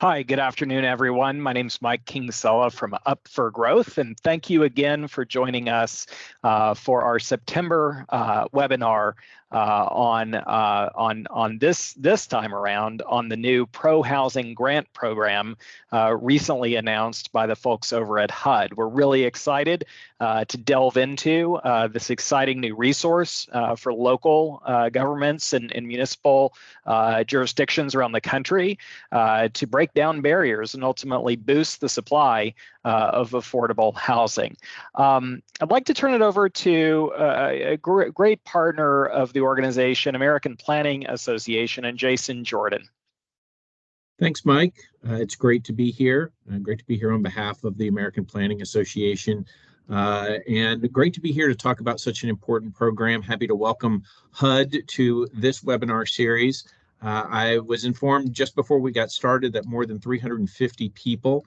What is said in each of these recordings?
Hi, good afternoon, everyone. My name is Mike Kingsella from Up for Growth, and thank you again for joining us for our September webinar on this time around on the new Pro Housing Grant Program recently announced by the folks over at HUD. We're really excited to delve into this exciting new resource for local governments and municipal jurisdictions around the country to break down barriers and ultimately boost the supply of affordable housing. I'd like to turn it over to a great partner of the organization, American Planning Association, and Jason Jordan. Thanks, Mike. It's great to be here. Great to be here on behalf of the American Planning Association. And great to be here to talk about such an important program. Happy to welcome HUD to this webinar series. I was informed just before we got started that more than 350 people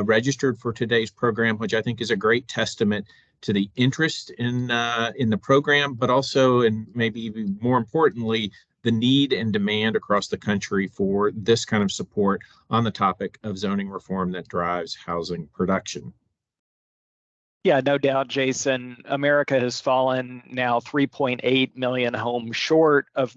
registered for today's program, which I think is a great testament to the interest in the program, but also, and maybe even more importantly, the need and demand across the country for this kind of support on the topic of zoning reform that drives housing production. Yeah, no doubt, Jason. America has fallen now 3.8 million homes short of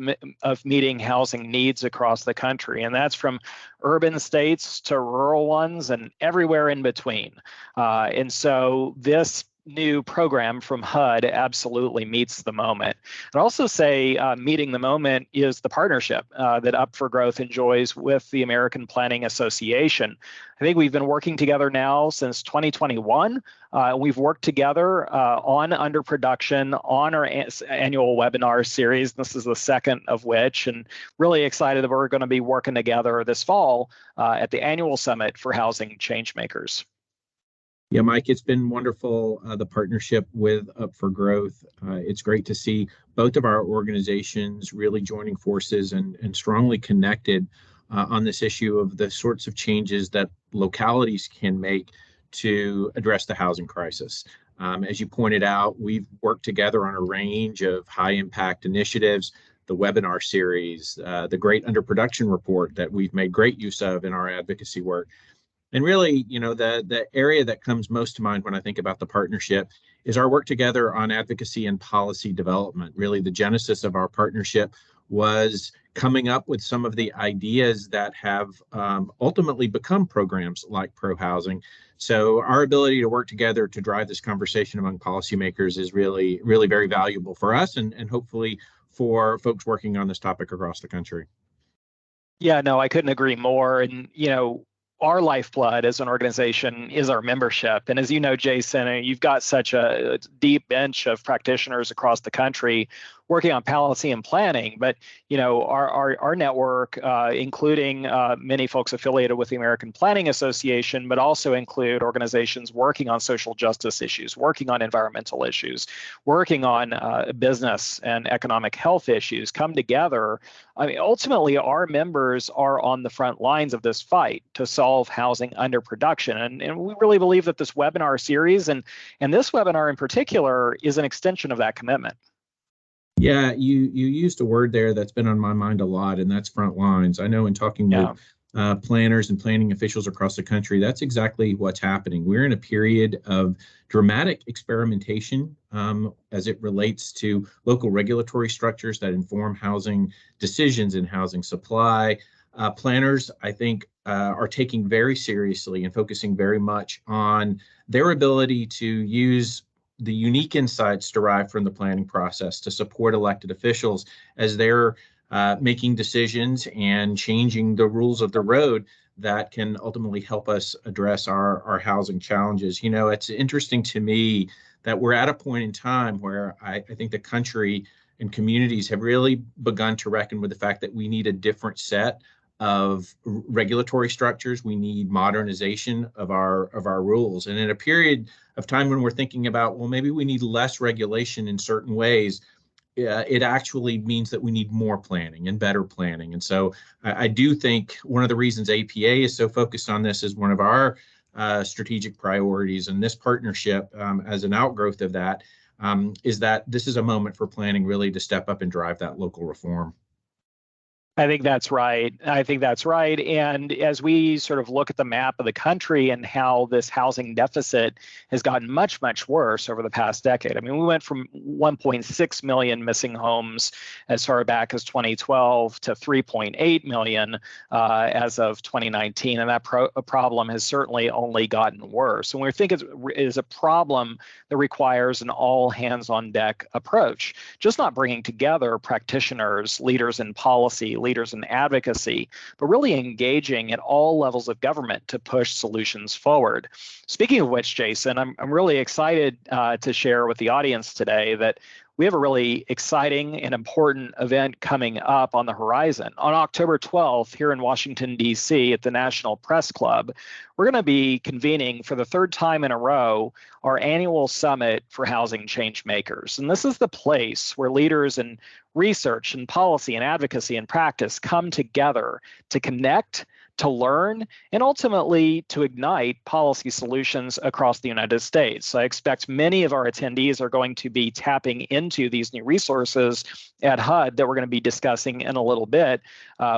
meeting housing needs across the country. And that's from urban states to rural ones and everywhere in between. And so this new program from HUD absolutely meets the moment. I'd also say meeting the moment is the partnership that Up for Growth enjoys with the American Planning Association. I think we've been working together now since 2021. We've worked together on underproduction on our annual webinar series. This is the second of which, and really excited that we're going to be working together this fall at the annual summit for housing changemakers. Yeah, Mike, it's been wonderful, the partnership with Up for Growth. It's great to see both of our organizations really joining forces and strongly connected on this issue of the sorts of changes that localities can make to address the housing crisis. As you pointed out, we've worked together on a range of high impact initiatives, the webinar series, the great underproduction report that we've made great use of in our advocacy work. And really, you know, the area that comes most to mind when I think about the partnership is our work together on advocacy and policy development. Really, the genesis of our partnership was coming up with some of the ideas that have ultimately become programs like Pro Housing. So our ability to work together to drive this conversation among policymakers is really, really very valuable for us and hopefully for folks working on this topic across the country. Yeah, no, I couldn't agree more. And, you know, our lifeblood as an organization is our membership. And as you know, Jason, you've got such a deep bench of practitioners across the country working on policy and planning. But, you know, our network, including many folks affiliated with the American Planning Association, but also include organizations working on social justice issues, working on environmental issues, working on business and economic health issues, come together. I mean, ultimately, our members are on the front lines of this fight to solve housing underproduction. And we really believe that this webinar series and this webinar in particular is an extension of that commitment. Yeah, you used a word there that's been on my mind a lot, and that's front lines. I know in talking with planners and planning officials across the country, that's exactly what's happening. We're in a period of dramatic experimentation as it relates to local regulatory structures that inform housing decisions and housing supply. Planners, I think, are taking very seriously and focusing very much on their ability to use the unique insights derived from the planning process to support elected officials as they're making decisions and changing the rules of the road that can ultimately help us address our housing challenges. You know, it's interesting to me that we're at a point in time where I think the country and communities have really begun to reckon with the fact that we need a different set of regulatory structures. We need modernization of our rules. And in a period of time when we're thinking about, well, maybe we need less regulation in certain ways, it actually means that we need more planning and better planning. And so I do think one of the reasons APA is so focused on this is one of our strategic priorities. And this partnership, as an outgrowth of that, is that this is a moment for planning really to step up and drive that local reform. I think that's right. I think that's right. And as we sort of look at the map of the country and how this housing deficit has gotten much, much worse over the past decade. I mean, we went from 1.6 million missing homes as far back as 2012 to 3.8 million as of 2019. And that problem has certainly only gotten worse. And we think it is a problem that requires an all hands on deck approach, just not bringing together practitioners, leaders in policy, leaders in advocacy, but really engaging at all levels of government to push solutions forward. Speaking of which, Jason, I'm really excited to share with the audience today that we have a really exciting and important event coming up on the horizon. On October 12th, here in Washington, D.C., at the National Press Club, we're going to be convening for the third time in a row our annual summit for housing change makers. And this is the place where leaders in research and policy and advocacy and practice come together to connect, to learn, and ultimately to ignite policy solutions across the United States. I expect many of our attendees are going to be tapping into these new resources at HUD that we're going to be discussing in a little bit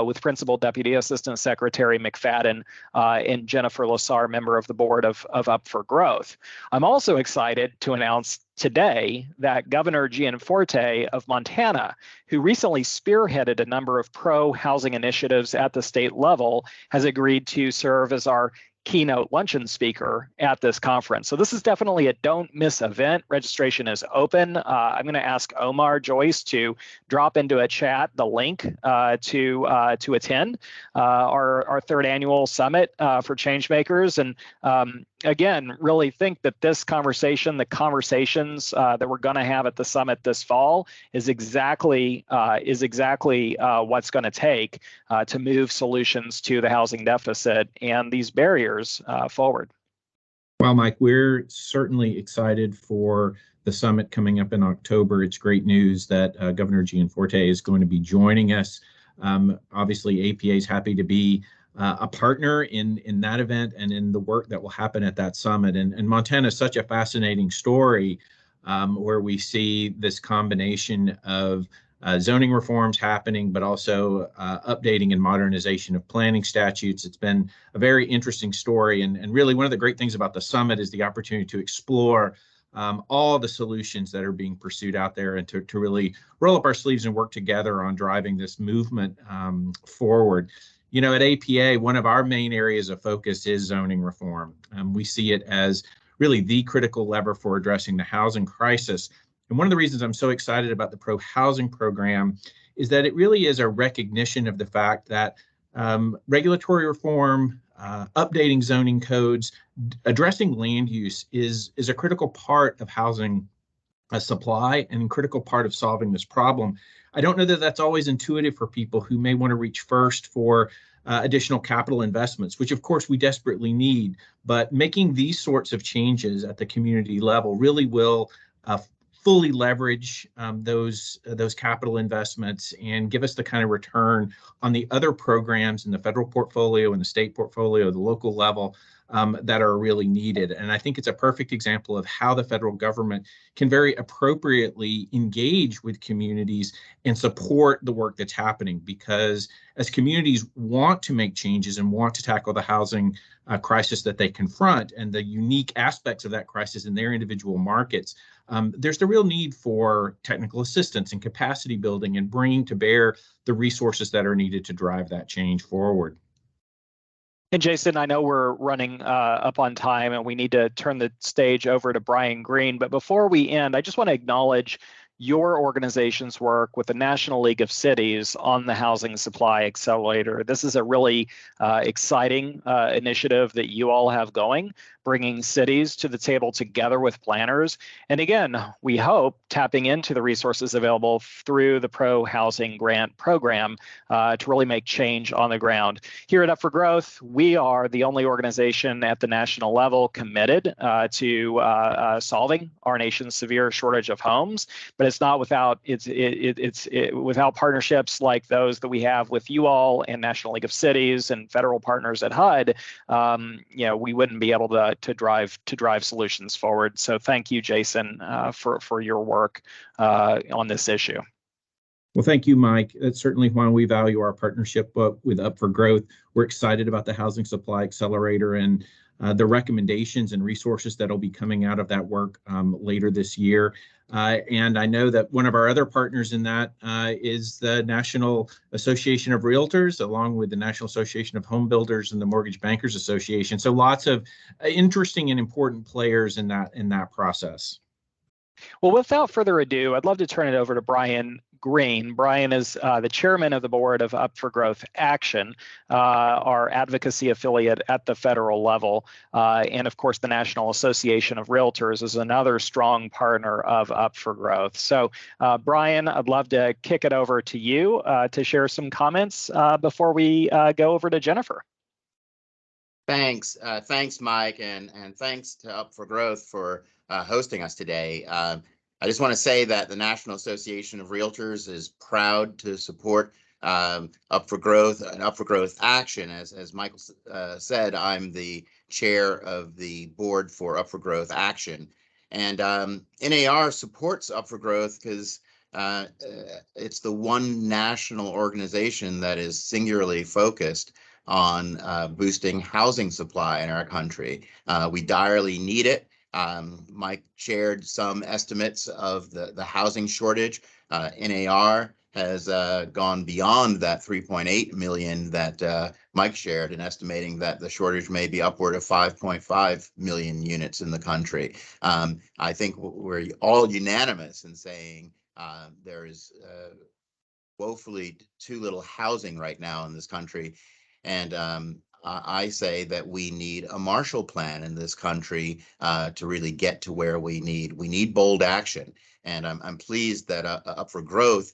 with Principal Deputy Assistant Secretary McFadden and Jennifer LeSar, member of the board of Up for Growth. I'm also excited to announce today that Governor Gianforte of Montana, who recently spearheaded a number of pro-housing initiatives at the state level, has agreed to serve as our keynote luncheon speaker at this conference. So this is definitely a don't miss event. Registration is open. I'm going to ask Omar Joyce to drop into a chat the link to attend our third annual summit for changemakers. And again, really think that this conversation, the conversations that we're going to have at the summit this fall, is exactly what's going to take to move solutions to the housing deficit and these barriers forward. Well, Mike, we're certainly excited for the summit coming up in October. It's great news that Governor Gianforte is going to be joining us. Obviously, APA is happy to be a partner in that event and in the work that will happen at that summit. And Montana is such a fascinating story where we see this combination of zoning reforms happening, but also updating and modernization of planning statutes. It's been a very interesting story. And really one of the great things about the summit is the opportunity to explore all the solutions that are being pursued out there and to really roll up our sleeves and work together on driving this movement forward. You know, at APA, one of our main areas of focus is zoning reform. We see it as really the critical lever for addressing the housing crisis. And one of the reasons I'm so excited about the pro-housing program is that it really is a recognition of the fact that regulatory reform, updating zoning codes, addressing land use is a critical part of housing supply and a critical part of solving this problem. I don't know that that's always intuitive for people who may want to reach first for additional capital investments, which of course we desperately need, but making these sorts of changes at the community level really will fully leverage those capital investments and give us the kind of return on the other programs in the federal portfolio and the state portfolio, the local level that are really needed. And I think it's a perfect example of how the federal government can very appropriately engage with communities and support the work that's happening, because as communities want to make changes and want to tackle the housing crisis that they confront and the unique aspects of that crisis in their individual markets, there's the real need for technical assistance and capacity building and bringing to bear the resources that are needed to drive that change forward. And Jason, I know we're running up on time and we need to turn the stage over to Brian Green. But before we end, I just want to acknowledge your organization's work with the National League of Cities on the Housing Supply Accelerator. This is a really exciting initiative that you all have going, bringing cities to the table together with planners. And again, we hope tapping into the resources available through the Pro Housing Grant Program to really make change on the ground. Here at Up for Growth, we are the only organization at the national level committed to solving our nation's severe shortage of homes. But it's not without without partnerships like those that we have with you all and National League of Cities and federal partners at HUD. We wouldn't be able to drive solutions forward. So thank you, Jason, for your work on this issue. Well, thank you, Mike. That's certainly why we value our partnership with Up for Growth. We're excited about the Housing Supply Accelerator and the recommendations and resources that will be coming out of that work later this year. And I know that one of our other partners in that is the National Association of Realtors, along with the National Association of Home Builders and the Mortgage Bankers Association. So lots of interesting and important players in that process. Well, without further ado, I'd love to turn it over to Brian Green. Brian is the chairman of the board of Up for Growth Action, our advocacy affiliate at the federal level. And of course, the National Association of Realtors is another strong partner of Up for Growth. So Brian, I'd love to kick it over to you to share some comments before we go over to Jennifer. Thanks. Thanks, Mike, and thanks to Up for Growth for hosting us today. I just want to say that the National Association of Realtors is proud to support Up for Growth and Up for Growth Action. As Michael said, I'm the chair of the board for Up for Growth Action. And NAR supports Up for Growth because it's the one national organization that is singularly focused on boosting housing supply in our country. We direly need it. Mike shared some estimates of the housing shortage. NAR has gone beyond that 3.8 million that Mike shared in estimating that the shortage may be upward of 5.5 million units in the country. I think we're all unanimous in saying there is woefully too little housing right now in this country. And I say that we need a Marshall Plan in this country to really get to where we need. We need bold action. And I'm pleased that Up for Growth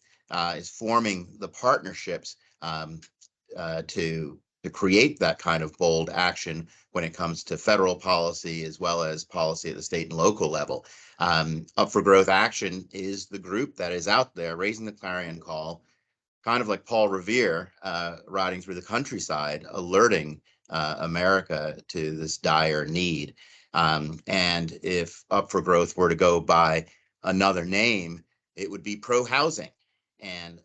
is forming the partnerships to create that kind of bold action when it comes to federal policy as well as policy at the state and local level. Up for Growth Action is the group that is out there raising the clarion call, kind of like Paul Revere riding through the countryside, alerting America to this dire need. And if Up for Growth were to go by another name, it would be pro-housing. And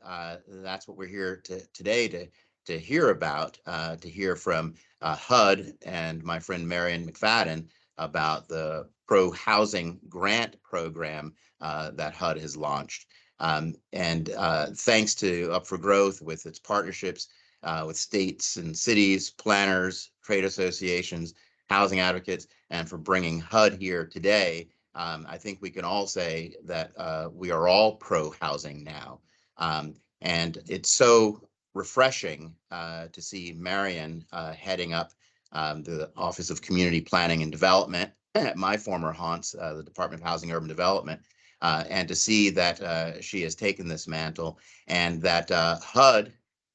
that's what we're here today to hear about, to hear from HUD and my friend Marion McFadden about the pro-housing grant program that HUD has launched. And thanks to Up for Growth with its partnerships with states and cities, planners, trade associations, housing advocates, and for bringing HUD here today, I think we can all say that we are all pro-housing now. And it's so refreshing to see Marion heading up the Office of Community Planning and Development at my former haunts, the Department of Housing and Urban Development. And to see that she has taken this mantle and that HUD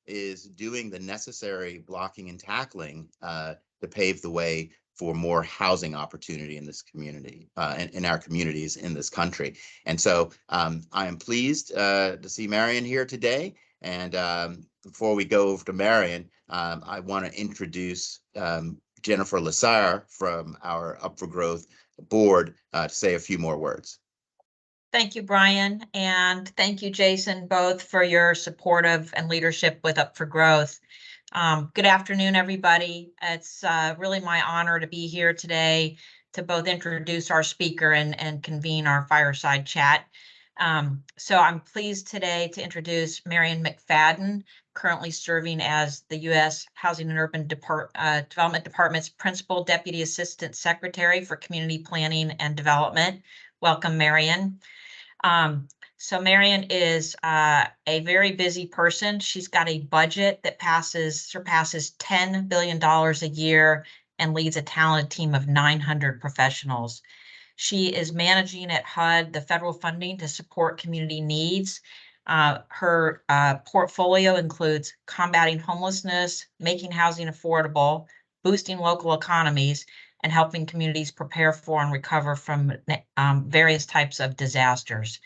is doing the necessary blocking and tackling to pave the way for more housing opportunity in this community, in our communities in this country. And so I am pleased to see Marion here today. And before we go over to Marion, I want to introduce Jennifer LeSar from our Up for Growth board to say a few more words. Thank you, Brian, and thank you, Jason, both for your supportive and leadership with Up for Growth. Good afternoon, everybody. It's really my honor to be here today to both introduce our speaker and convene our fireside chat. So I'm pleased today to introduce Marion McFadden, currently serving as the U.S. Housing and Urban Development Department's Principal Deputy Assistant Secretary for Community Planning and Development. Welcome, Marion. So Marion is a very busy person. She's got a budget that surpasses $10 billion a year and leads a talented team of 900 professionals. She is managing at HUD the federal funding to support community needs. Her portfolio includes combating homelessness, making housing affordable, boosting local economies, and helping communities prepare for and recover from various types of disasters.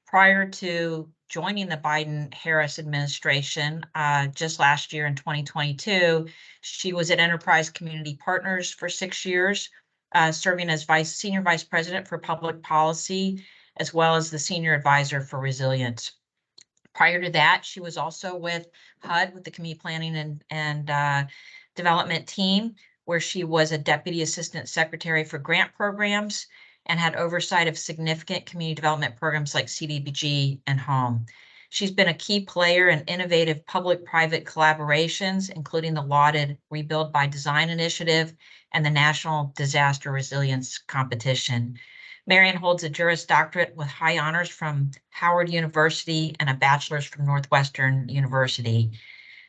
Prior to joining the Biden-Harris administration just last year in 2022, she was at Enterprise Community Partners for 6 years, serving as Senior Vice President for Public Policy, as well as the Senior Advisor for Resilience. Prior to that, she was also with HUD, with the Community Planning and Development team, where she was a Deputy Assistant Secretary for grant programs and had oversight of significant community development programs like CDBG and HOME. She's been a key player in innovative public-private collaborations, including the lauded Rebuild by Design initiative and the National Disaster Resilience Competition. Marion holds a Juris Doctorate with high honors from Howard University and a bachelor's from Northwestern University.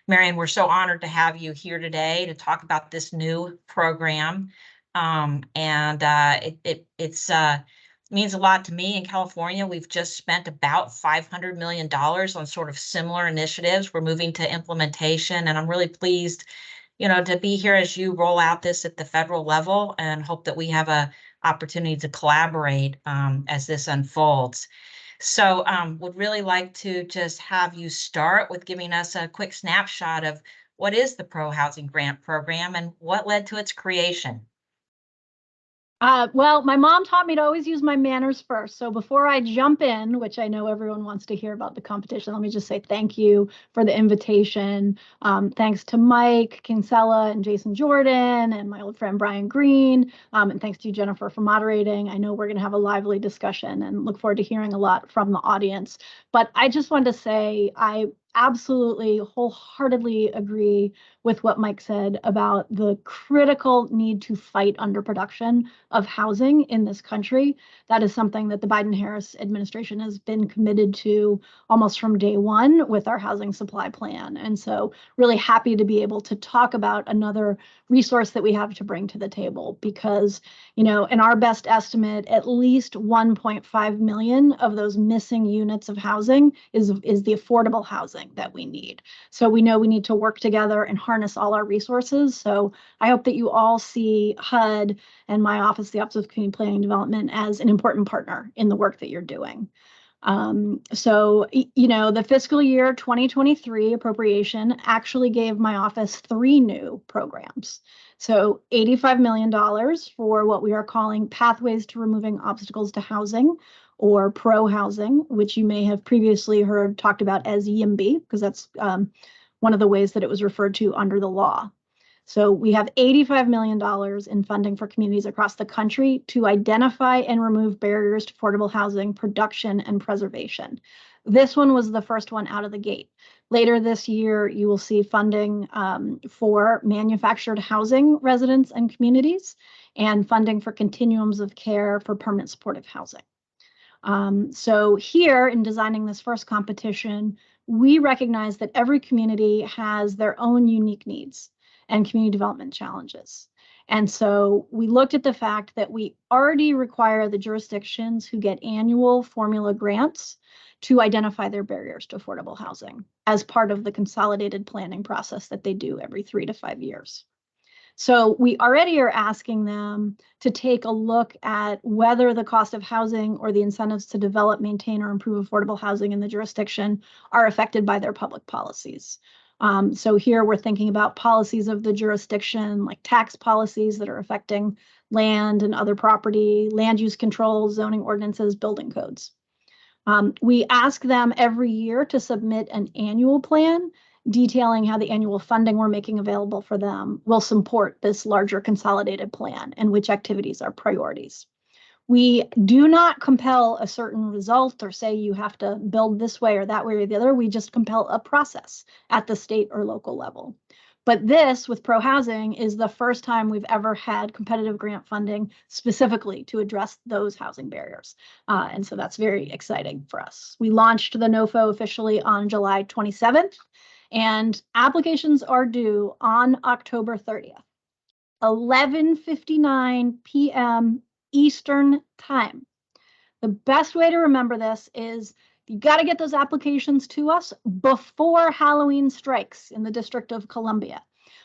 Marion, we're so honored to have you here today to talk about this new program. It means a lot to me. In California, we've just spent about $500 million on sort of similar initiatives. We're moving to implementation, and I'm really pleased, to be here as you roll out this at the federal level, and hope that we have a opportunity to collaborate as this unfolds. So would really like to just have you start with giving us a quick snapshot of what is the Pro Housing Grant Program and what led to its creation. Well, my mom taught me to always use my manners first. So before I jump in, which I know everyone wants to hear about the competition, let me just say thank you for the invitation. Thanks to Mike Kinsella and Jason Jordan and my old friend Brian Green. And thanks to you, Jennifer, for moderating. I know we're going to have a lively discussion and look forward to hearing a lot from the audience. But I just wanted to say I absolutely wholeheartedly agree with what Mike said about the critical need to fight underproduction of housing in this country. That is something that the Biden-Harris administration has been committed to almost from day one with our housing supply plan. And so really happy to be able to talk about another resource that we have to bring to the table, because, in our best estimate, at least 1.5 million of those missing units of housing is the affordable housing that we need. So we know we need to work together and harness all our resources. So I hope that you all see HUD and my office, the Office of Community Planning and Development, as an important partner in the work that you're doing. The fiscal year 2023 appropriation actually gave my office 3 new programs. So $85 million for what we are calling Pathways to Removing Obstacles to Housing, or Pro Housing, which you may have previously heard talked about as YIMBY, because that's one of the ways that it was referred to under the law. So we have $85 million in funding for communities across the country to identify and remove barriers to affordable housing production and preservation. This one was the first one out of the gate. Later this year, you will see funding for manufactured housing residents and communities, and funding for continuums of care for permanent supportive housing. So here, in designing this first competition, we recognize that every community has their own unique needs and community development challenges. And so we looked at the fact that we already require the jurisdictions who get annual formula grants to identify their barriers to affordable housing as part of the consolidated planning process that they do every 3 to 5 years. So we already are asking them to take a look at whether the cost of housing or the incentives to develop, maintain, or improve affordable housing in the jurisdiction are affected by their public policies. So here we're thinking about policies of the jurisdiction, like tax policies that are affecting land and other property, land use controls, zoning ordinances, building codes. We ask them every year to submit an annual plan detailing how the annual funding we're making available for them will support this larger consolidated plan and which activities are priorities. We do not compel a certain result or say you have to build this way or that way or the other. We just compel a process at the state or local level. But this, with Pro Housing, is the first time we've ever had competitive grant funding specifically to address those housing barriers. And so that's very exciting for us. We launched the NOFO officially on July 27th, and applications are due on October 30th, 11:59 p.m. Eastern Time. The best way to remember this is you got to get those applications to us before Halloween strikes in the District of Columbia.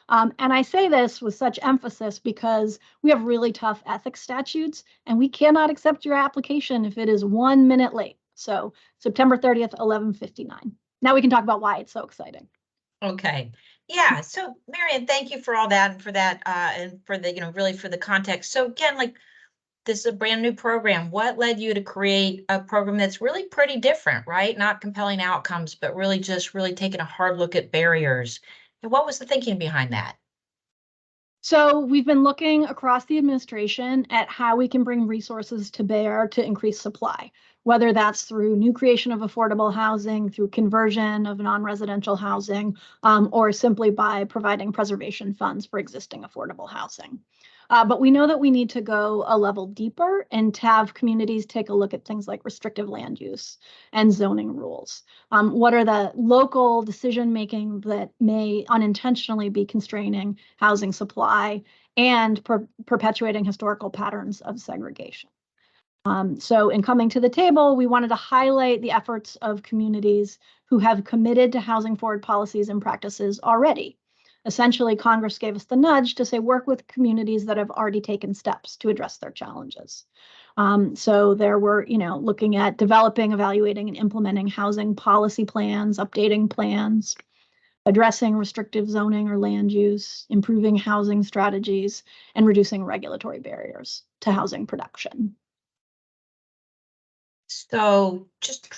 And I say this with such emphasis because we have really tough ethics statutes, and we cannot accept your application if it is 1 minute late. So September 30th, 11:59. Now we can talk about why it's so exciting. Okay. Yeah. So Marion, thank you for all that and for that and for the, really for the context. So again, this is a brand new program. What led you to create a program that's really pretty different, right? Not compelling outcomes, but really just really taking a hard look at barriers. And what was the thinking behind that? So we've been looking across the administration at how we can bring resources to bear to increase supply, whether that's through new creation of affordable housing, through conversion of non-residential housing, or simply by providing preservation funds for existing affordable housing. But we know that we need to go a level deeper and to have communities take a look at things like restrictive land use and zoning rules. What are the local decision making that may unintentionally be constraining housing supply and perpetuating historical patterns of segregation? So in coming to the table, we wanted to highlight the efforts of communities who have committed to housing forward policies and practices already. Essentially, Congress gave us the nudge to say, work with communities that have already taken steps to address their challenges. So there were, looking at developing, evaluating, and implementing housing policy plans, updating plans, addressing restrictive zoning or land use, improving housing strategies, and reducing regulatory barriers to housing production. So just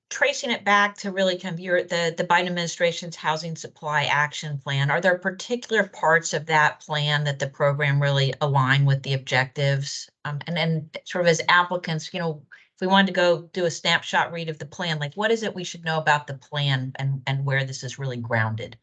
tracing it back to really kind of the Biden administration's housing supply action plan, are there particular parts of that plan that the program really align with the objectives? And then sort of as applicants, if we wanted to go do a snapshot read of the plan, like what is it we should know about the plan and where this is really grounded?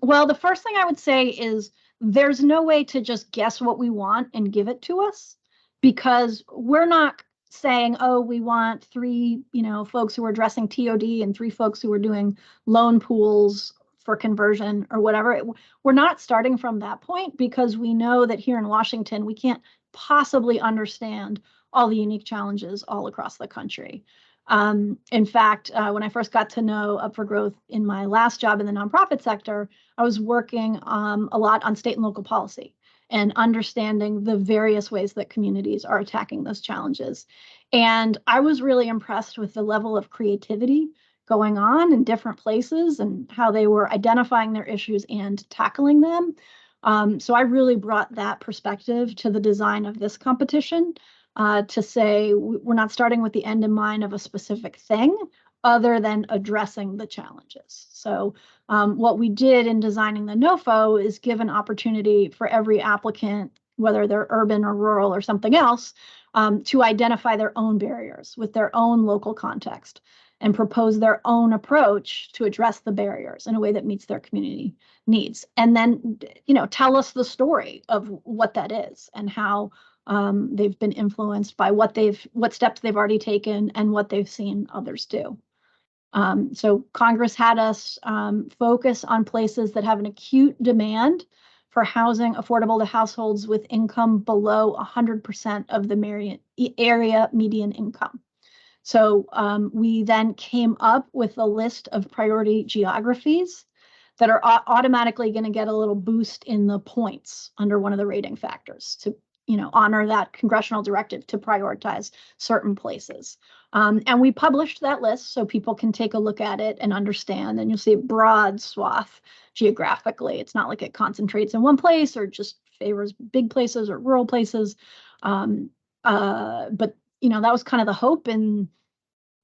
Well, the first thing I would say is there's no way to just guess what we want and give it to us, because we're not saying, oh, we want 3, folks who are addressing TOD and 3 folks who are doing loan pools for conversion or whatever. We're not starting from that point, because we know that here in Washington, we can't possibly understand all the unique challenges all across the country. In fact, when I first got to know Up for Growth in my last job in the nonprofit sector, I was working a lot on state and local policy and understanding the various ways that communities are attacking those challenges. And I was really impressed with the level of creativity going on in different places and how they were identifying their issues and tackling them. So I really brought that perspective to the design of this competition, to say we're not starting with the end in mind of a specific thing other than addressing the challenges. So what we did in designing the NOFO is give an opportunity for every applicant, whether they're urban or rural or something else, to identify their own barriers with their own local context and propose their own approach to address the barriers in a way that meets their community needs. And then, tell us the story of what that is and how they've been influenced by what steps they've already taken and what they've seen others do. So Congress had us focus on places that have an acute demand for housing affordable to households with income below 100% of the area median income. So we then came up with a list of priority geographies that are automatically going to get a little boost in the points under one of the rating factors to honor that congressional directive to prioritize certain places. And we published that list so people can take a look at it and understand, and you'll see a broad swath geographically. It's not like it concentrates in one place or just favors big places or rural places. But that was kind of the hope in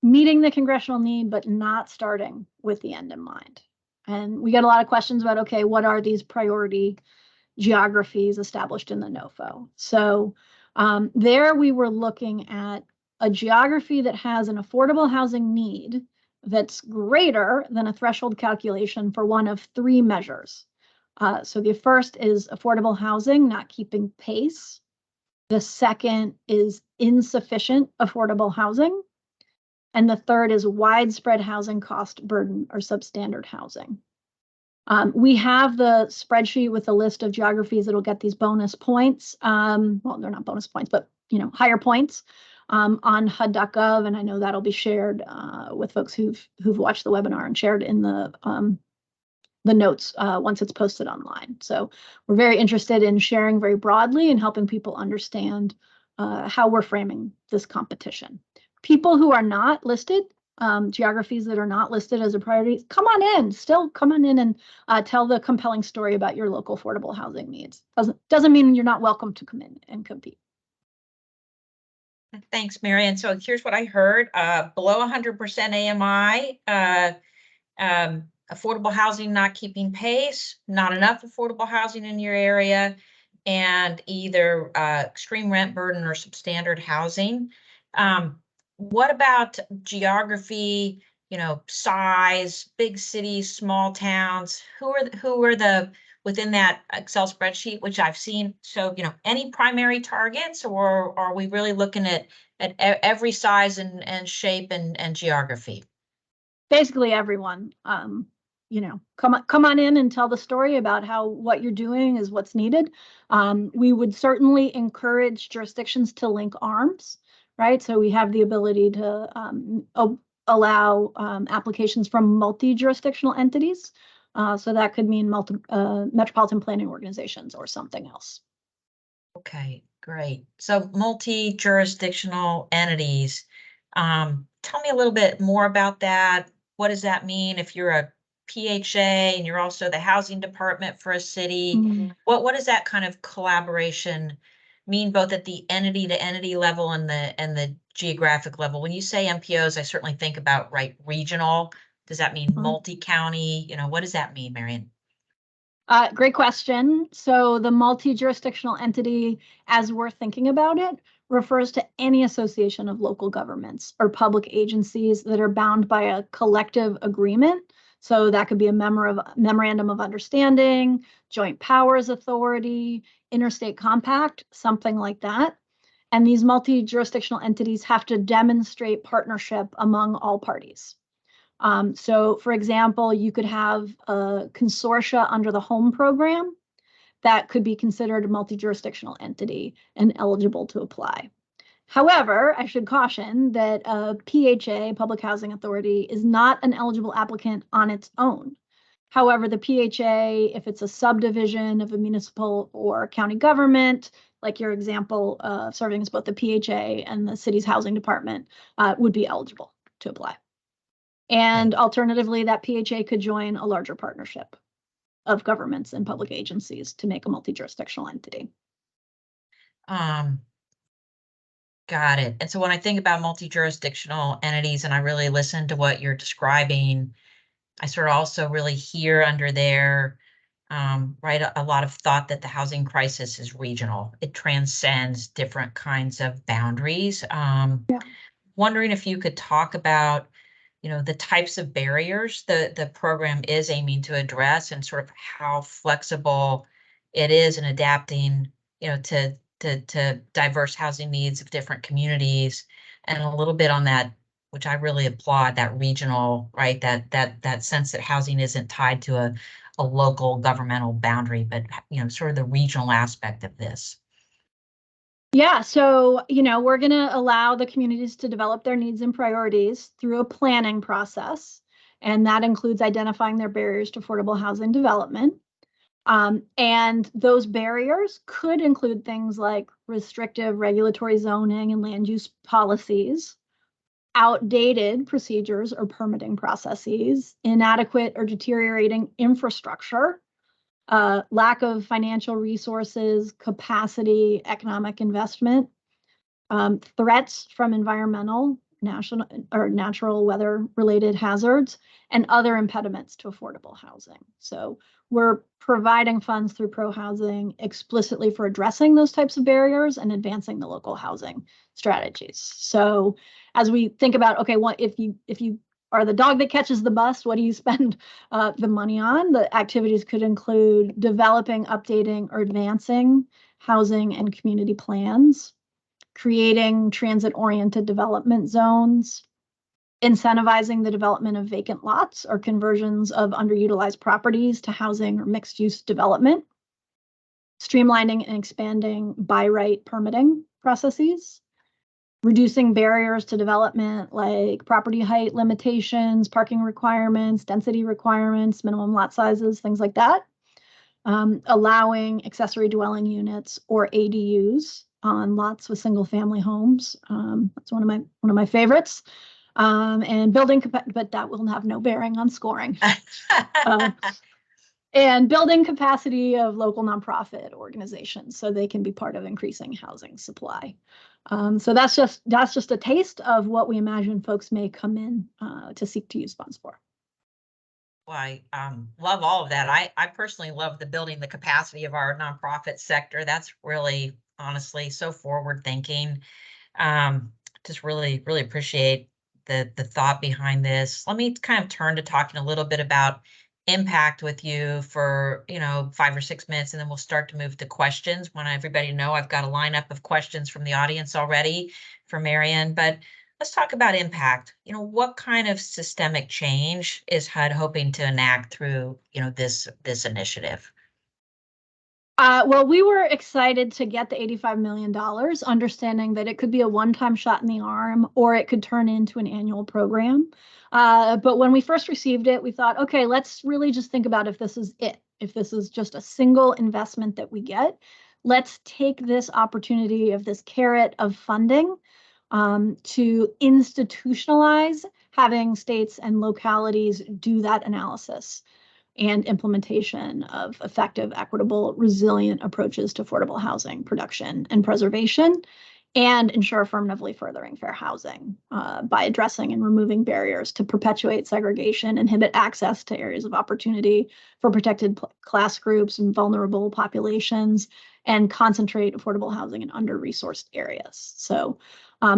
meeting the congressional need, but not starting with the end in mind. And we get a lot of questions about, okay, what are these priority geographies established in the NOFO? So there we were looking at a geography that has an affordable housing need that's greater than a threshold calculation for one of 3 measures. So the first is affordable housing not keeping pace. The second is insufficient affordable housing. And the third is widespread housing cost burden or substandard housing. We have the spreadsheet with a list of geographies that'll get these bonus points. Well, they're not bonus points, but higher points on HUD.gov, and I know that'll be shared with folks who've watched the webinar and shared in the notes once it's posted online. So we're very interested in sharing very broadly and helping people understand how we're framing this competition. People who are not listed, geographies that are not listed as a priority, come on in and tell the compelling story about your local affordable housing needs. Doesn't mean you're not welcome to come in and compete. Thanks, Marion. So here's what I heard, below 100% AMI, affordable housing not keeping pace, not enough affordable housing in your area, and either extreme rent burden or substandard housing. What about geography, size, big cities, small towns? Who are the within that Excel spreadsheet, which I've seen? So, any primary targets, or are we really looking at every size and shape and geography? Basically everyone. Come on in and tell the story about how what you're doing is what's needed. We would certainly encourage jurisdictions to link arms, right? So we have the ability to allow applications from multi-jurisdictional entities. So that could mean metropolitan planning organizations or something else. Okay, great. So multi-jurisdictional entities. Tell me a little bit more about that. What does that mean if you're a PHA and you're also the housing department for a city? Mm-hmm. What does that kind of collaboration mean, both at the entity to entity level and the geographic level? When you say MPOs, I certainly think about regional. Does that mean multi-county? What does that mean, Marion? Great question. So the multi-jurisdictional entity, as we're thinking about it, refers to any association of local governments or public agencies that are bound by a collective agreement. So that could be a memorandum of understanding, joint powers authority, interstate compact, something like that. And these multi-jurisdictional entities have to demonstrate partnership among all parties. So, for example, you could have a consortia under the HOME program that could be considered a multi-jurisdictional entity and eligible to apply. However, I should caution that a PHA, Public Housing Authority, is not an eligible applicant on its own. However, the PHA, if it's a subdivision of a municipal or county government, like your example serving as both the PHA and the city's housing department, would be eligible to apply. And alternatively, that PHA could join a larger partnership of governments and public agencies to make a multi-jurisdictional entity. Got it. And so when I think about multi-jurisdictional entities and I really listen to what you're describing, I sort of also really hear under there, right, a lot of thought that the housing crisis is regional. It transcends different kinds of boundaries. Wondering if you could talk about the types of barriers the program is aiming to address and sort of how flexible it is in adapting, to diverse housing needs of different communities, and a little bit on that, which I really applaud, that regional, right, that sense that housing isn't tied to a local governmental boundary, but sort of the regional aspect of this. Yeah, so, we're going to allow the communities to develop their needs and priorities through a planning process. And that includes identifying their barriers to affordable housing development. And those barriers could include things like restrictive regulatory zoning and land use policies, outdated procedures or permitting processes, inadequate or deteriorating infrastructure, lack of financial resources, capacity, economic investment, threats from environmental, national, or natural weather-related hazards, and other impediments to affordable housing. So we're providing funds through ProHousing explicitly for addressing those types of barriers and advancing the local housing strategies. So as we think about, okay, if you are the dog that catches the bus, what do you spend the money on? The activities could include developing, updating, or advancing housing and community plans, creating transit-oriented development zones, incentivizing the development of vacant lots or conversions of underutilized properties to housing or mixed-use development, streamlining and expanding by right permitting processes, reducing barriers to development like property height limitations, parking requirements, density requirements, minimum lot sizes, things like that. Allowing accessory dwelling units or ADUs on lots with single family homes. That's one of my favorites. And building, but that will have no bearing on scoring. And building capacity of local nonprofit organizations so they can be part of increasing housing supply. So that's just a taste of what we imagine folks may come in to seek to use funds for. Well, I love all of that. I personally love the building the capacity of our nonprofit sector. That's really, honestly, so forward thinking. Just really, really appreciate the thought behind this. Let me kind of turn to talking a little bit about impact with you for 5 or 6 minutes, and then we'll start to move to questions. Want everybody to know I've got a lineup of questions from the audience already for Marion, but let's talk about impact. What kind of systemic change is HUD hoping to enact through this initiative? Well, we were excited to get the $85 million, understanding that it could be a one-time shot in the arm, or it could turn into an annual program. But when we first received it, we thought, okay, let's really just think about if this is it. If this is just a single investment that we get, let's take this opportunity of this carrot of funding to institutionalize having states and localities do that analysis and implementation of effective, equitable, resilient approaches to affordable housing production and preservation, and ensure affirmatively furthering fair housing by addressing and removing barriers to perpetuate segregation, inhibit access to areas of opportunity for protected class groups and vulnerable populations, and concentrate affordable housing in under-resourced areas. So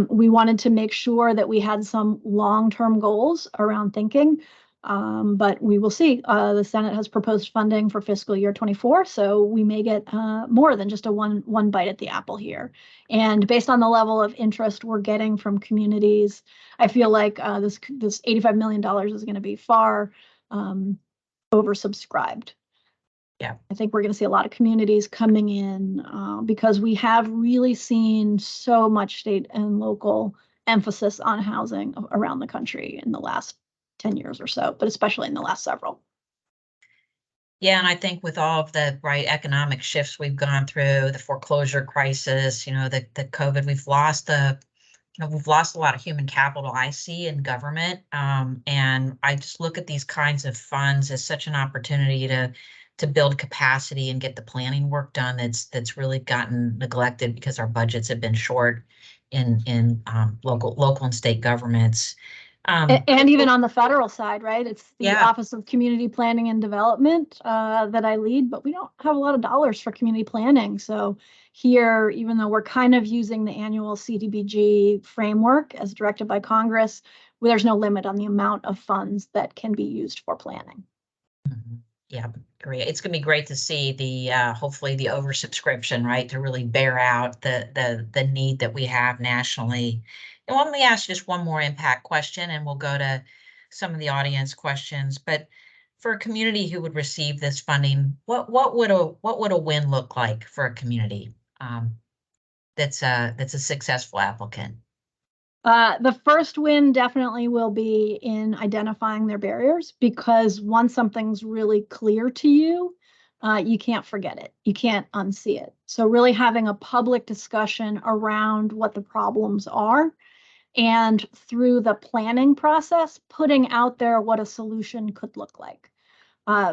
we wanted to make sure that we had some long-term goals around thinking. But we will see. The Senate has proposed funding for fiscal year 24, so we may get more than just a one bite at the apple here. And based on the level of interest we're getting from communities, I feel like this $85 million is going to be far oversubscribed. Yeah, I think we're going to see a lot of communities coming in because we have really seen so much state and local emphasis on housing around the country in the last 10 years or so, but especially in the last several. Yeah, and I think with all of the economic shifts we've gone through, the foreclosure crisis, the COVID, we've lost a lot of human capital I see in government. And I just look at these kinds of funds as such an opportunity to build capacity and get the planning work done that's really gotten neglected because our budgets have been short in local and state governments. And even on the federal side, right? It's the Yeah. Office of Community Planning and Development that I lead, but we don't have a lot of dollars for community planning. So here, even though we're kind of using the annual CDBG framework as directed by Congress, there's no limit on the amount of funds that can be used for planning. Mm-hmm. Yeah, great. It's going to be great to see the hopefully the oversubscription, right, to really bear out the need that we have nationally. And let me ask just one more impact question, and we'll go to some of the audience questions. But for a community who would receive this funding, what would a win look like for a community that's a successful applicant? The first win definitely will be in identifying their barriers, because once something's really clear to you, you can't forget it. You can't unsee it. So really having a public discussion around what the problems are, and through the planning process, putting out there what a solution could look like.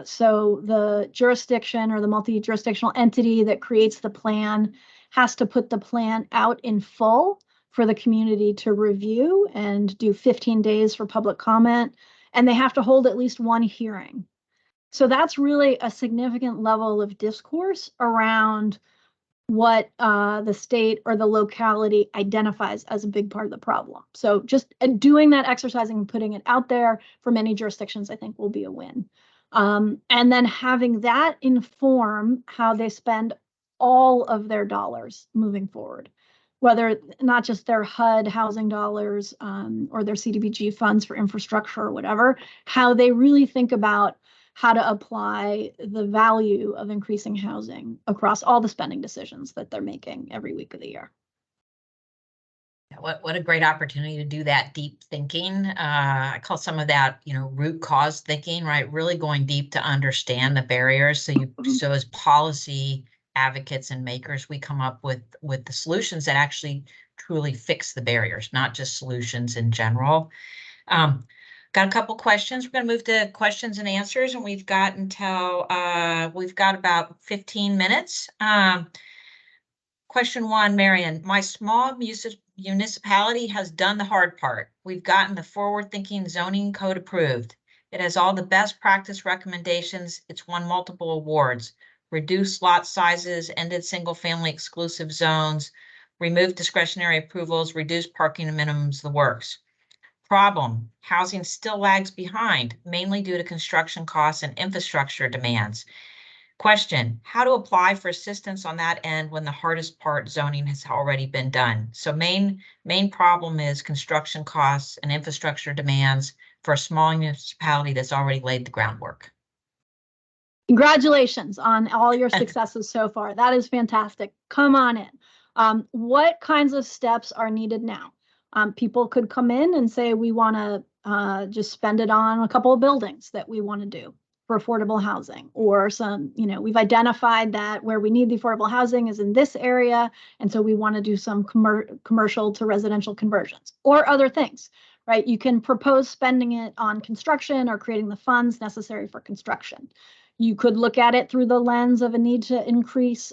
So the jurisdiction or the multi-jurisdictional entity that creates the plan has to put the plan out in full for the community to review and do 15 days for public comment, and they have to hold at least one hearing. So that's really a significant level of discourse around what the state or the locality identifies as a big part of the problem. So just doing that exercising and putting it out there for many jurisdictions, I think, will be a win. And then having that inform how they spend all of their dollars moving forward, whether not just their HUD housing dollars or their CDBG funds for infrastructure or whatever, how they really think about how to apply the value of increasing housing across all the spending decisions that they're making every week of the year. What a great opportunity to do that deep thinking. I call some of that, root cause thinking, right? Really going deep to understand the barriers. So as policy advocates and makers, we come up with the solutions that actually truly fix the barriers, not just solutions in general. Got a couple questions. We're going to move to questions and answers, and we've got about 15 minutes. Question 1, Marion, my small municipality has done the hard part. We've gotten the forward-thinking zoning code approved. It has all the best practice recommendations. It's won multiple awards. Reduced lot sizes, ended single-family exclusive zones, removed discretionary approvals, reduced parking minimums, the works. Problem, housing still lags behind, mainly due to construction costs and infrastructure demands. Question, how to apply for assistance on that end when the hardest part, zoning, has already been done? So main problem is construction costs and infrastructure demands for a small municipality that's already laid the groundwork. Congratulations on all your successes so far. That is fantastic. Come on in. What kinds of steps are needed now? People could come in and say, we want to just spend it on a couple of buildings that we want to do for affordable housing, or some, we've identified that where we need the affordable housing is in this area. And so we want to do some commercial to residential conversions or other things, right? You can propose spending it on construction or creating the funds necessary for construction. You could look at it through the lens of a need to increase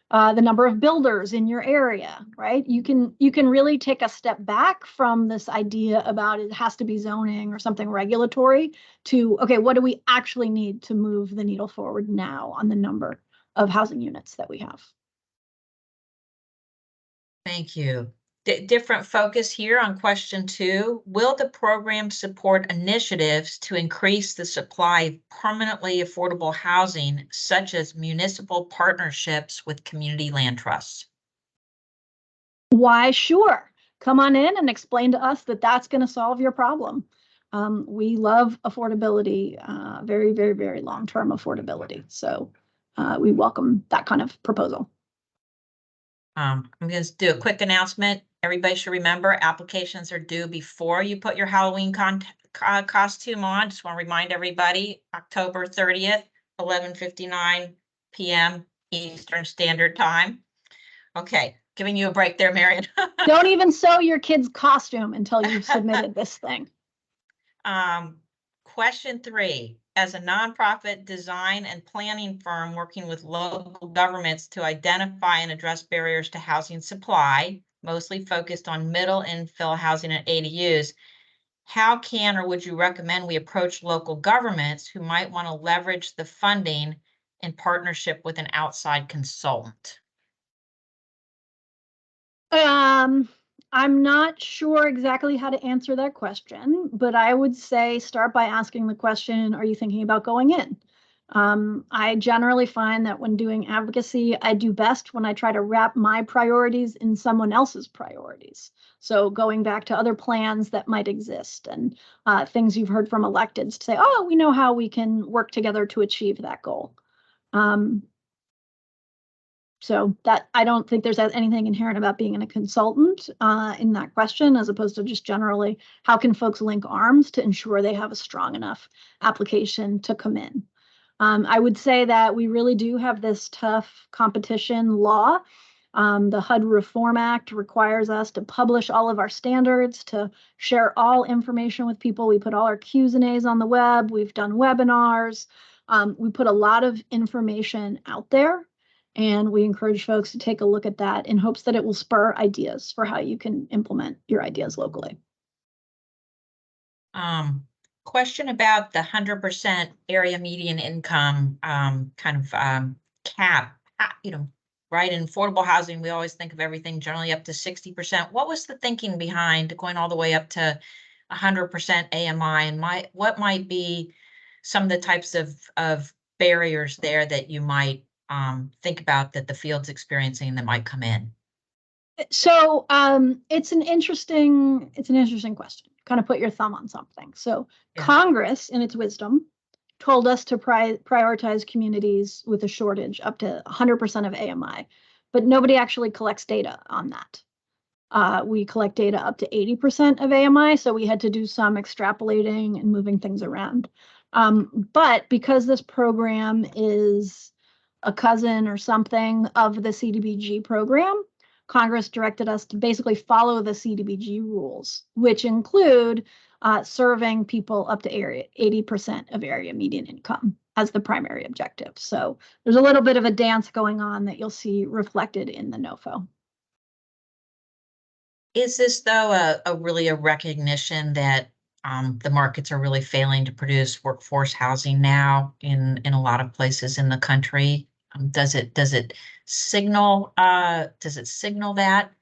the number of builders in your area, right? You can really take a step back from this idea about it has to be zoning or something regulatory to, okay, what do we actually need to move the needle forward now on the number of housing units that we have? Thank you. Different focus here on question 2. Will the program support initiatives to increase the supply of permanently affordable housing, such as municipal partnerships with community land trusts? Why, sure. Come on in and explain to us that that's going to solve your problem. We love affordability, very, very, very long-term affordability. So we welcome that kind of proposal. I'm going to do a quick announcement. Everybody should remember applications are due before you put your Halloween costume on. Just want to remind everybody, October 30th, 11:59 p.m. Eastern Standard Time. Okay, giving you a break there, Marion. Don't even sew your kid's costume until you've submitted this thing. Question 3. As a nonprofit design and planning firm working with local governments to identify and address barriers to housing supply, mostly focused on middle infill housing and ADUs, how can or would you recommend we approach local governments who might want to leverage the funding in partnership with an outside consultant? I'm not sure exactly how to answer that question, but I would say start by asking the question, are you thinking about going in? I generally find that when doing advocacy, I do best when I try to wrap my priorities in someone else's priorities. So going back to other plans that might exist and things you've heard from electeds to say, oh, we know how we can work together to achieve that goal. So that I don't think there's anything inherent about being a consultant in that question, as opposed to just generally, how can folks link arms to ensure they have a strong enough application to come in? I would say that we really do have this tough competition law. The HUD Reform Act requires us to publish all of our standards, to share all information with people. We put all our Q's and A's on the web. We've done webinars. We put a lot of information out there. And we encourage folks to take a look at that in hopes that it will spur ideas for how you can implement your ideas locally. Question about the 100% area median income cap. Right, in affordable housing, we always think of everything generally up to 60%. What was the thinking behind going all the way up to 100% AMI, and what might be some of the types of barriers there that you might think about that the field's experiencing that might come in? So it's an interesting question. Kind of put your thumb on something. So yeah. Congress, in its wisdom, told us to prioritize communities with a shortage up to 100% of AMI, but nobody actually collects data on that. We collect data up to 80% of AMI, so we had to do some extrapolating and moving things around. But because this program is a cousin or something of the CDBG program, Congress directed us to basically follow the CDBG rules, which include serving people up to 80% of area median income. as the primary objective. So there's a little bit of a dance going on that you'll see reflected in the NOFO. Is this, though, a recognition that the markets are really failing to produce workforce housing now in a lot of places in the country? Does it signal that?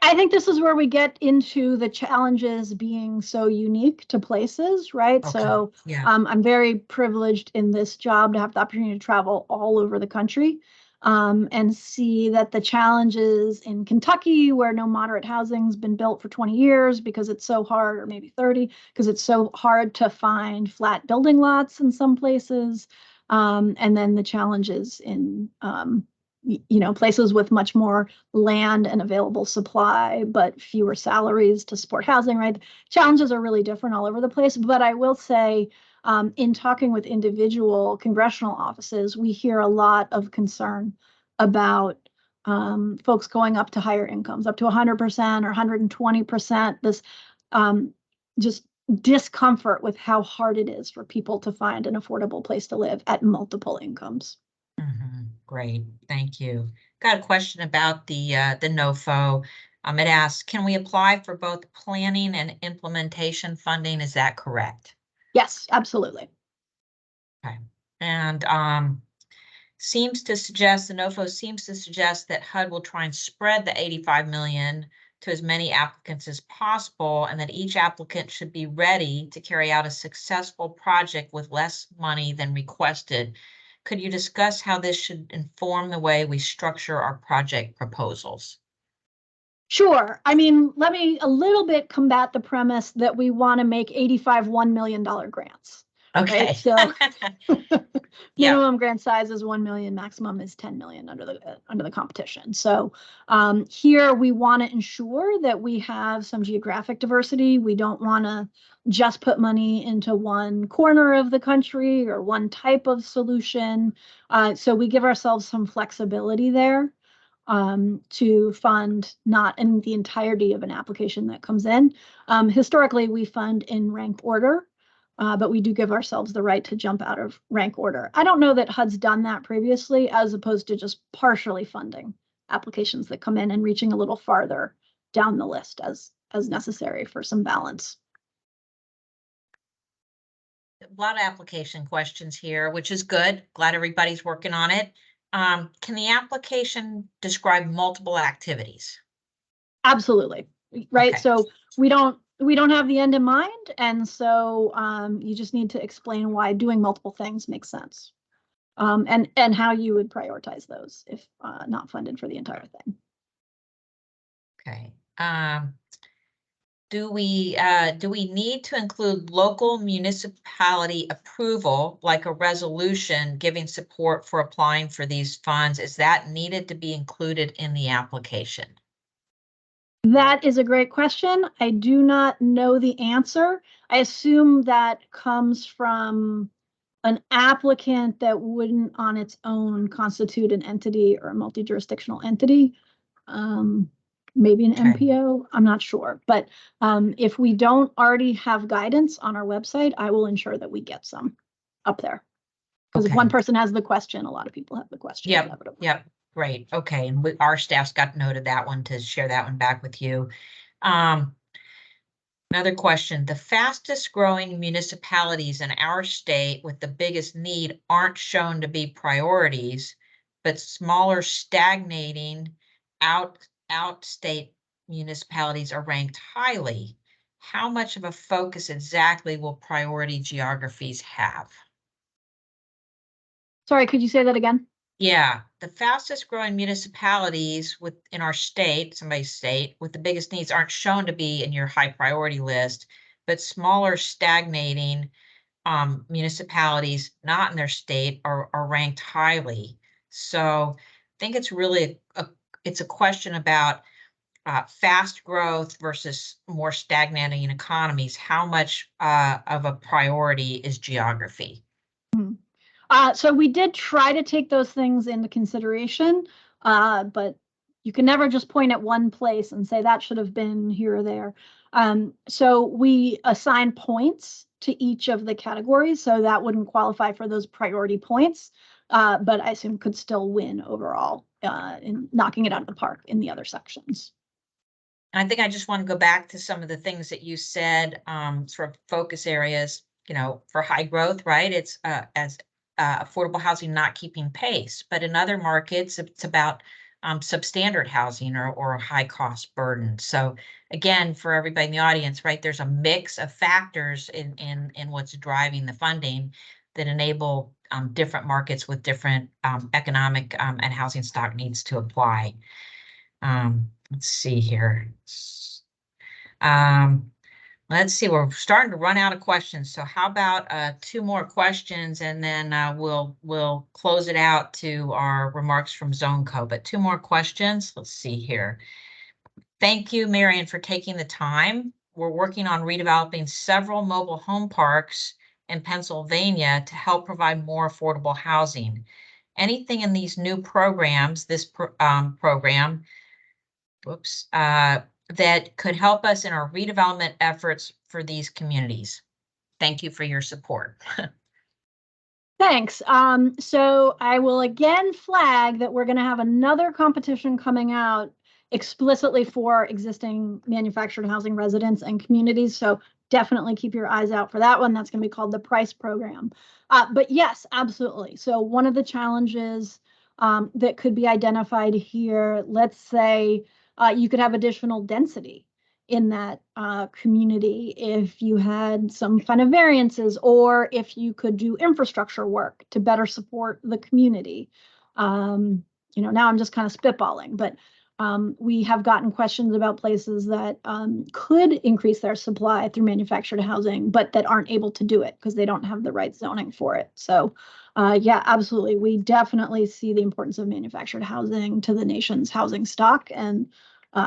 I think this is where we get into the challenges being so unique to places, right? Okay. So Yeah. I'm very privileged in this job to have the opportunity to travel all over the country and see that the challenges in Kentucky, where no moderate housing's been built for 20 years because it's so hard, or maybe 30, because it's so hard to find flat building lots in some places. And then the challenges in places with much more land and available supply, but fewer salaries to support housing, right? Challenges are really different all over the place. But I will say, in talking with individual congressional offices, we hear a lot of concern about folks going up to higher incomes, up to 100% or 120%, this just discomfort with how hard it is for people to find an affordable place to live at multiple incomes. Great, thank you. Got a question about the NOFO. It asks, can we apply for both planning and implementation funding? Is that correct? Yes, absolutely. Okay, and seems to suggest, the NOFO seems to suggest that HUD will try and spread the 85 million to as many applicants as possible, and that each applicant should be ready to carry out a successful project with less money than requested. Could you discuss how this should inform the way we structure our project proposals? Sure. I mean, let me a little bit combat the premise that we want to make 85 $1 million grants. Okay. Right? So Yeah. minimum grant size is 1 million, maximum is 10 million under the competition. So here we want to ensure that we have some geographic diversity. We don't want to just put money into one corner of the country or one type of solution. So we give ourselves some flexibility there to fund not in the entirety of an application that comes in. Historically, we fund in rank order. But we do give ourselves the right to jump out of rank order. I don't know that HUD's done that previously, as opposed to just partially funding applications that come in and reaching a little farther down the list as necessary for some balance. A lot of application questions here, which is good. Glad everybody's working on it. Can the application describe multiple activities? Absolutely. Right. Okay. So we don't have the end in mind. And so you just need to explain why doing multiple things makes sense. And how you would prioritize those if not funded for the entire thing. Okay. Do we need to include local municipality approval, like a resolution giving support for applying for these funds? Is that needed to be included in the application? That is a great question. I do not know the answer. I assume that comes from an applicant that wouldn't on its own constitute an entity or a multi-jurisdictional entity. Maybe an MPO, I'm not sure. But if we don't already have guidance on our website, I will ensure that we get some up there. Because if one person has the question, a lot of people have the question. Yep. Great. Okay. And our staff's got noted that one to share that one back with you. Another question. The fastest growing municipalities in our state with the biggest need aren't shown to be priorities, but smaller stagnating outstate municipalities are ranked highly. How much of a focus exactly will priority geographies have? Sorry, could you say that again? Yeah, the fastest growing municipalities in our state, somebody's state, with the biggest needs aren't shown to be in your high priority list, but smaller stagnating municipalities not in their state are ranked highly. So I think it's really it's a question about fast growth versus more stagnating economies. How much of a priority is geography? So we did try to take those things into consideration, but you can never just point at one place and say that should have been here or there. So we assign points to each of the categories, so that wouldn't qualify for those priority points, but I assume could still win overall in knocking it out of the park in the other sections. I think I just want to go back to some of the things that you said, sort of focus areas, for high growth, right? It's as affordable housing not keeping pace, but in other markets, it's about substandard housing or high cost burden. So again, for everybody in the audience, right, there's a mix of factors in what's driving the funding that enable different markets with different economic and housing stock needs to apply. Let's see here. Let's see, we're starting to run out of questions. So how about 2 more questions, and then we'll close it out to our remarks from ZoneCo. But 2 more questions. Let's see here. Thank you, Marion, for taking the time. We're working on redeveloping several mobile home parks in Pennsylvania to help provide more affordable housing. Anything in these new programs, this program, that could help us in our redevelopment efforts for these communities? Thank you for your support. Thanks. So I will again flag that we're going to have another competition coming out explicitly for existing manufactured housing residents and communities. So definitely keep your eyes out for that one. That's going to be called the PRICE program. But yes, absolutely. So one of the challenges that could be identified here, let's say you could have additional density in that community if you had some kind of variances, or if you could do infrastructure work to better support the community. Now I'm just kind of spitballing, but we have gotten questions about places that could increase their supply through manufactured housing, but that aren't able to do it because they don't have the right zoning for it. So yeah, absolutely. We definitely see the importance of manufactured housing to the nation's housing stock, and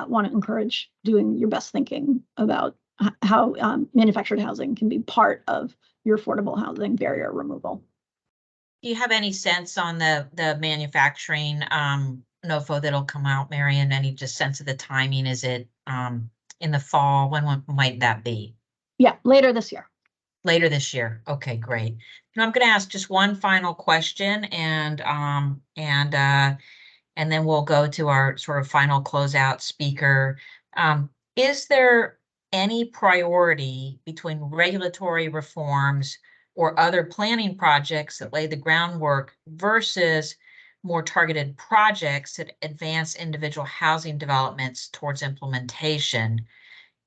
want to encourage doing your best thinking about how manufactured housing can be part of your affordable housing barrier removal. Do you have any sense on the manufacturing NOFO that'll come out, Marion? Any just sense of the timing? Is it in the fall? When might that be? Yeah, later this year. Later this year. Okay, great. I'm going to ask just one final question, and then we'll go to our sort of final closeout speaker. Is there any priority between regulatory reforms or other planning projects that lay the groundwork versus more targeted projects that advance individual housing developments towards implementation?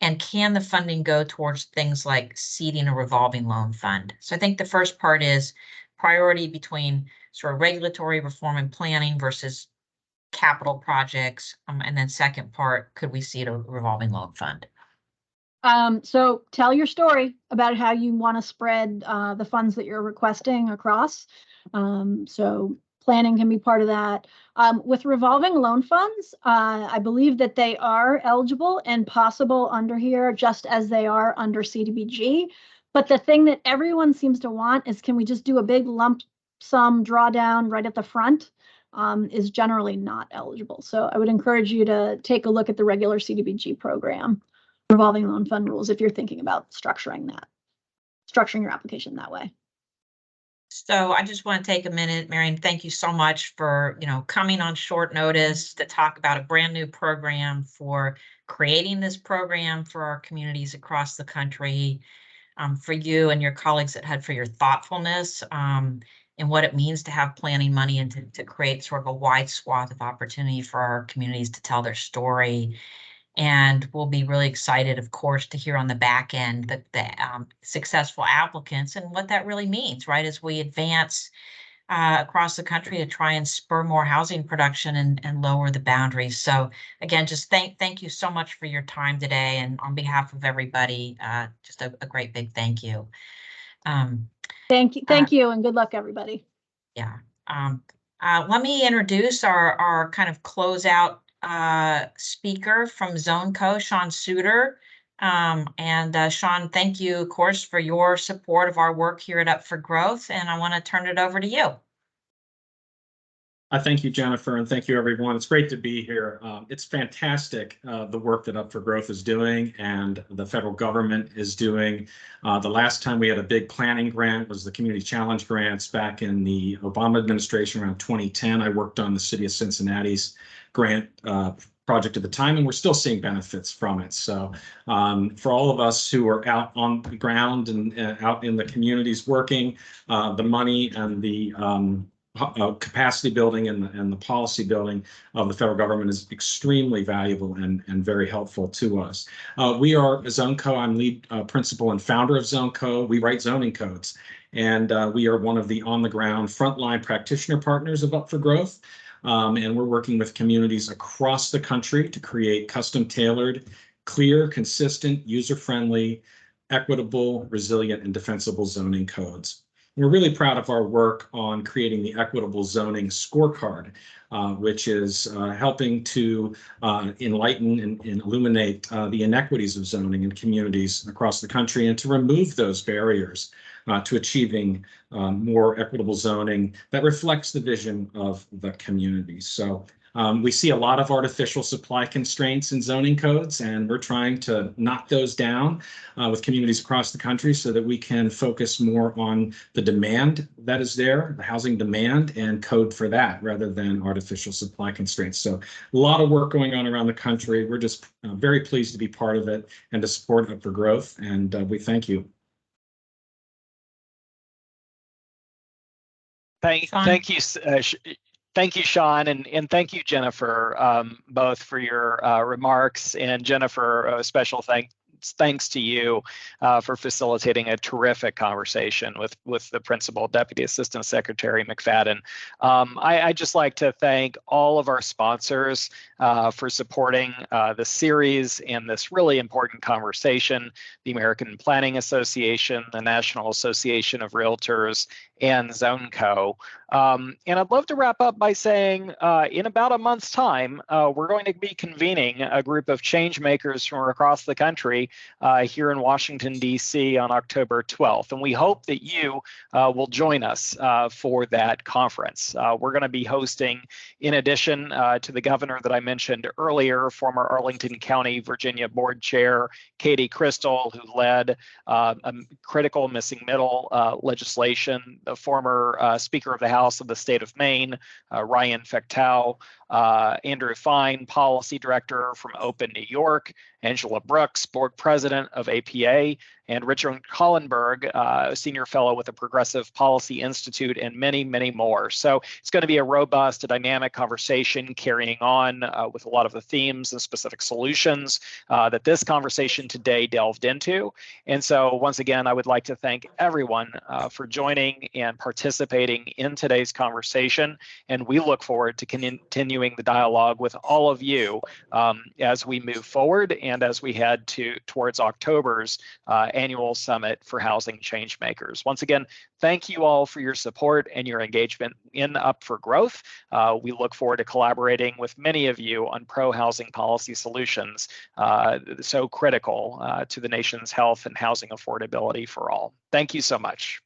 And can the funding go towards things like seeding a revolving loan fund? So I think the first part is priority between sort of regulatory reform and planning versus capital projects. And then second part, could we see a revolving loan fund? So tell your story about how you want to spread the funds that you're requesting across. So planning can be part of that. With revolving loan funds, I believe that they are eligible and possible under here, just as they are under CDBG. But the thing that everyone seems to want is, can we just do a big lump sum drawdown right at the front? Is generally not eligible. So I would encourage you to take a look at the regular CDBG program, revolving loan fund rules, if you're thinking about structuring your application that way. So I just want to take a minute, Marion, thank you so much for, coming on short notice to talk about a brand new program, for creating this program for our communities across the country, for you and your colleagues at HUD for your thoughtfulness, and what it means to have planning money and to create sort of a wide swath of opportunity for our communities to tell their story. And we'll be really excited, of course, to hear on the back end the successful applicants and what that really means, right, as we advance across the country to try and spur more housing production and lower the boundaries. So again, just thank you so much for your time today. And on behalf of everybody, just a great big thank you. Thank you, and good luck, everybody. Yeah. Let me introduce our kind of closeout speaker from ZoneCo, Sean Suter. Sean, thank you, of course, for your support of our work here at Up for Growth. And I want to turn it over to you. I thank you, Jennifer, and thank you, everyone. It's great to be here. It's fantastic, the work that Up for Growth is doing and the federal government is doing. The last time we had a big planning grant was the Community Challenge grants back in the Obama administration around 2010. I worked on the City of Cincinnati's grant project at the time, and we're still seeing benefits from it. So for all of us who are out on the ground and out in the communities working, the money and the capacity building and the policy building of the federal government is extremely valuable and very helpful to us. We are ZoneCo. I'm lead principal and founder of ZoneCo. We write zoning codes, and we are one of the on-the-ground frontline practitioner partners of Up for Growth. And we're working with communities across the country to create custom-tailored, clear, consistent, user-friendly, equitable, resilient, and defensible zoning codes. We're really proud of our work on creating the Equitable Zoning Scorecard, which is helping to enlighten and illuminate the inequities of zoning in communities across the country and to remove those barriers to achieving more equitable zoning that reflects the vision of the community. So we see a lot of artificial supply constraints in zoning codes, and we're trying to knock those down with communities across the country so that we can focus more on the demand that is there, the housing demand, and code for that rather than artificial supply constraints. So a lot of work going on around the country. We're just very pleased to be part of it and to support Up for Growth, and we thank you. Thank you. Thank you, Sean, and thank you, Jennifer, both for your remarks. And Jennifer, a special thanks to you for facilitating a terrific conversation with the Principal Deputy Assistant Secretary McFadden. I'd just like to thank all of our sponsors for supporting the series and this really important conversation, the American Planning Association, the National Association of Realtors, and ZoneCo. And I'd love to wrap up by saying in about a month's time, we're going to be convening a group of change makers from across the country here in Washington, D.C. on October 12th. And we hope that you will join us for that conference. We're going to be hosting, in addition to the governor that I mentioned earlier, former Arlington County, Virginia Board Chair Katie Crystal, who led a critical missing middle legislation, the former Speaker of the House of the state of Maine, Ryan Fecteau, Andrew Fine, Policy Director from Open New York, Angela Brooks, Board President of APA, and Richard Hollenberg, Senior Fellow with the Progressive Policy Institute, and many, many more. So it's going to be a robust, dynamic conversation carrying on with a lot of the themes and specific solutions that this conversation today delved into. And so once again, I would like to thank everyone for joining and participating in today's conversation. And we look forward to continuing the dialogue with all of you as we move forward and as we head towards October's annual summit for housing change makers. Once again, thank you all for your support and your engagement in Up for Growth. We look forward to collaborating with many of you on pro-housing policy solutions so critical to the nation's health and housing affordability for all. Thank you so much.